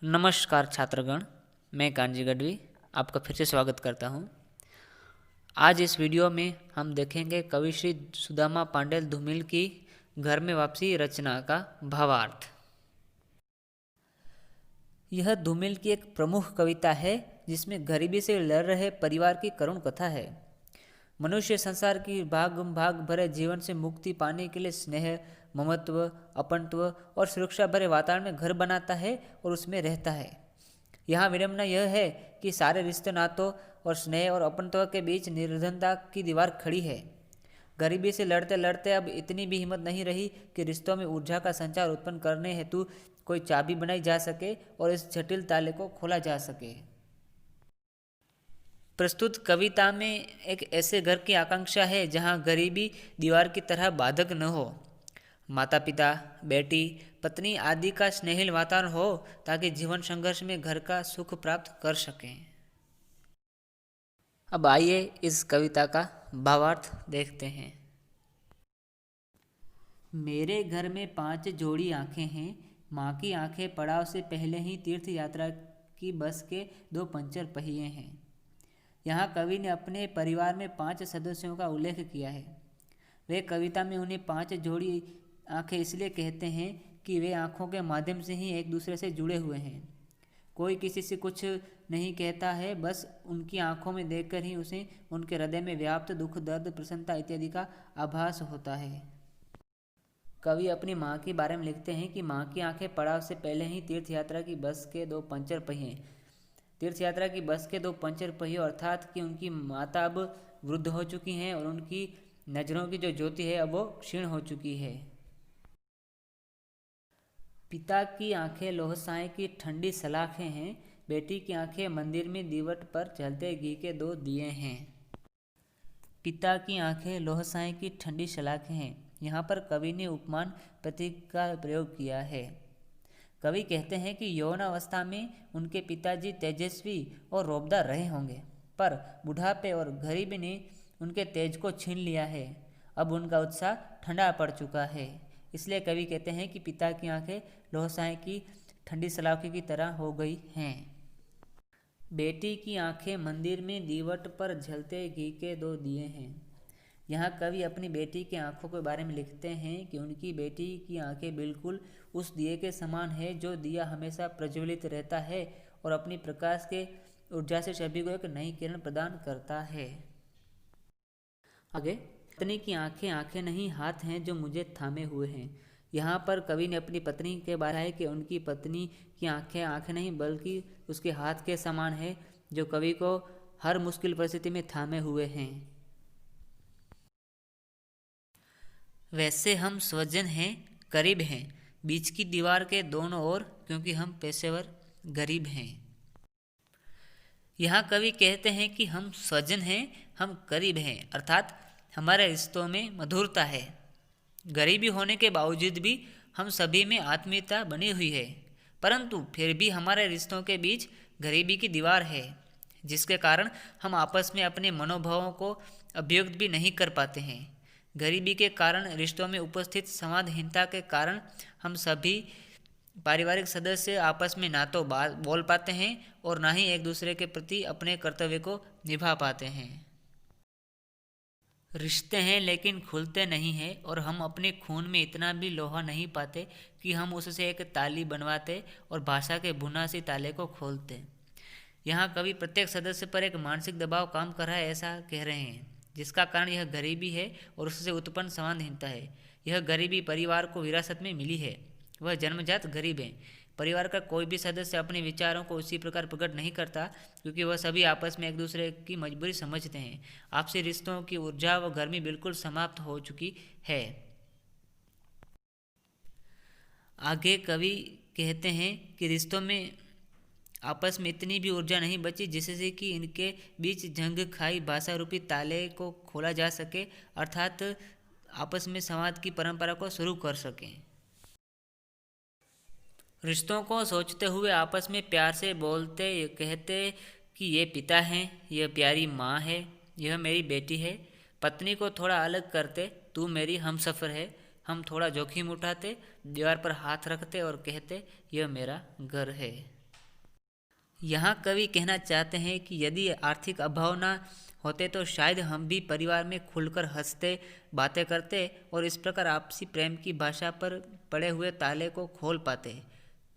नमस्कार छात्रगण, मैं कांजी गढ़वी आपका फिर से स्वागत करता हूं। आज इस वीडियो में हम देखेंगे कवि श्री सुदामा पांडेल धूमिल की घर में वापसी रचना का भावार्थ। यह धूमिल की एक प्रमुख कविता है जिसमें गरीबी से लड़ रहे परिवार की करुण कथा है। मनुष्य संसार की भाग भाग भरे जीवन से मुक्ति पाने के लिए स्नेह, ममत्व, अपनत्व और सुरक्षा भरे वातावरण में घर बनाता है और उसमें रहता है। यहाँ विडंबना यह है कि सारे रिश्ते नातों और स्नेह और अपनत्व के बीच निर्धनता की दीवार खड़ी है। गरीबी से लड़ते लड़ते अब इतनी भी हिम्मत नहीं रही कि रिश्तों में ऊर्जा का संचार उत्पन्न करने हेतु कोई चाबी बनाई जा सके और इस जटिल ताले को खोला जा सके। प्रस्तुत कविता में एक ऐसे घर की आकांक्षा है जहाँ गरीबी दीवार की तरह बाधक न हो। माता पिता, बेटी, पत्नी आदि का स्नेहिल वातावरण हो ताकि जीवन संघर्ष में घर का सुख प्राप्त कर सकें। अब आइए इस कविता का भावार्थ देखते हैं। मेरे घर में 5 जोड़ी आंखें हैं। माँ की आंखें पड़ाव से पहले ही तीर्थ यात्रा की बस के 2 पंचर पहिए हैं। यहाँ कवि ने अपने परिवार में 5 सदस्यों का उल्लेख किया है। वे कविता में उन्हें 5 जोड़ी आंखें इसलिए कहते हैं कि वे आंखों के माध्यम से ही एक दूसरे से जुड़े हुए हैं। कोई किसी से कुछ नहीं कहता है, बस उनकी आंखों में देखकर ही उसे उनके हृदय में व्याप्त दुख, दर्द, प्रसन्नता इत्यादि का आभास होता है। कवि अपनी माँ के बारे में लिखते हैं कि माँ की आंखें पड़ाव से पहले ही तीर्थ यात्रा की बस के 2 पंचर पहिए। तीर्थ यात्रा की बस के 2 पंचर पहिए अर्थात कि उनकी माता अब वृद्ध हो चुकी हैं और उनकी नज़रों की जो ज्योति है अब वो क्षीण हो चुकी है। पिता की आंखें लोहसाए की ठंडी सलाखें हैं। बेटी की आंखें मंदिर में दीवट पर जलते घी के 2 दिए हैं। पिता की आंखें लोहसाए की ठंडी सलाखें हैं। यहाँ पर कवि ने उपमान प्रतीक का प्रयोग किया है। कवि कहते हैं कि यौवनावस्था में उनके पिताजी तेजस्वी और रोबदार रहे होंगे, पर बुढ़ापे और गरीबी ने उनके तेज को छीन लिया है। अब उनका उत्साह ठंडा पड़ चुका है। इसलिए कवि कहते हैं कि पिता की आंखें लोहसाए की ठंडी सलाखों की तरह हो गई हैं। बेटी की आंखें मंदिर में दीवट पर जलते घी के 2 दिए हैं। यहाँ कवि अपनी बेटी की आंखों के बारे में लिखते हैं कि उनकी बेटी की आंखें बिल्कुल उस दिए के समान है जो दिया हमेशा प्रज्वलित रहता है और अपनी प्रकाश के ऊर्जा से सभी को एक नई किरण प्रदान करता है। आगे, पत्नी की आंखें आंखें नहीं हाथ हैं जो मुझे थामे हुए हैं। यहाँ पर कवि ने अपनी पत्नी के बारे में है कि उनकी पत्नी की आंखें आंखें नहीं बल्कि उसके हाथ के समान है जो कवि को हर मुश्किल परिस्थिति में थामे हुए हैं। वैसे हम स्वजन हैं, करीब हैं, बीच की दीवार के दोनों ओर, क्योंकि हम पेशेवर गरीब हैं। यहाँ कवि कहते हैं कि हम स्वजन हैं, हम करीब हैं, अर्थात हमारे रिश्तों में मधुरता है। गरीबी होने के बावजूद भी हम सभी में आत्मीयता बनी हुई है, परंतु फिर भी हमारे रिश्तों के बीच गरीबी की दीवार है, जिसके कारण हम आपस में अपने मनोभावों को अभिव्यक्त भी नहीं कर पाते हैं। गरीबी के कारण रिश्तों में उपस्थित संवादहीनता के कारण हम सभी पारिवारिक सदस्य आपस में ना तो बोल पाते हैं और ना ही एक दूसरे के प्रति अपने कर्तव्य को निभा पाते हैं। रिश्ते हैं लेकिन खुलते नहीं हैं और हम अपने खून में इतना भी लोहा नहीं पाते कि हम उससे एक ताली बनवाते और भाषा के भुना-सी ताले को खोलते। यहाँ कवि प्रत्येक सदस्य पर एक मानसिक दबाव काम कर रहा है ऐसा कह रहे हैं, जिसका कारण यह गरीबी है और उससे उत्पन्न संवादहीनता है। यह गरीबी परिवार को विरासत में मिली है। वह जन्मजात गरीब है। परिवार का कोई भी सदस्य अपने विचारों को उसी प्रकार प्रकट नहीं करता क्योंकि वह सभी आपस में एक दूसरे की मजबूरी समझते हैं। आपसी रिश्तों की ऊर्जा व गर्मी बिल्कुल समाप्त हो चुकी है। आगे कवि कहते हैं कि रिश्तों में आपस में इतनी भी ऊर्जा नहीं बची जिससे कि इनके बीच जंग खाई भाषा रूपी ताले को खोला जा सके, अर्थात आपस में संवाद की परंपरा को शुरू कर सकें। रिश्तों को सोचते हुए आपस में प्यार से बोलते, कहते कि ये पिता हैं, यह प्यारी माँ है, यह मेरी बेटी है। पत्नी को थोड़ा अलग करते, तू मेरी हमसफ़र है। हम थोड़ा जोखिम उठाते, दीवार पर हाथ रखते और कहते यह मेरा घर है। यहाँ कवि कहना चाहते हैं कि यदि आर्थिक अभाव ना होते तो शायद हम भी परिवार में खुलकर हंसते, बातें करते और इस प्रकार आपसी प्रेम की भाषा पर पड़े हुए ताले को खोल पाते।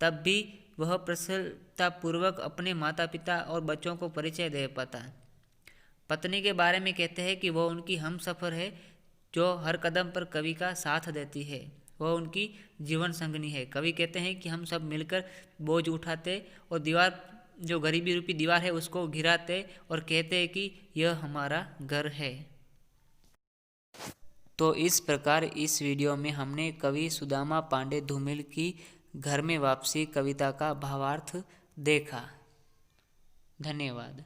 तब भी वह प्रसन्नतापूर्वक अपने माता पिता और बच्चों को परिचय दे पाता। पत्नी के बारे में कहते हैं कि वह उनकी हमसफ़र है, जो हर कदम पर कवि का साथ देती है। वह उनकी जीवन संगनी है। कवि कहते हैं कि हम सब मिलकर बोझ उठाते और दीवार, जो गरीबी रूपी दीवार है, उसको गिराते और कहते हैं कि यह हमारा घर है। तो इस प्रकार इस वीडियो में हमने कवि सुदामा पांडे धूमिल की घर में वापसी कविता का भावार्थ देखा। धन्यवाद।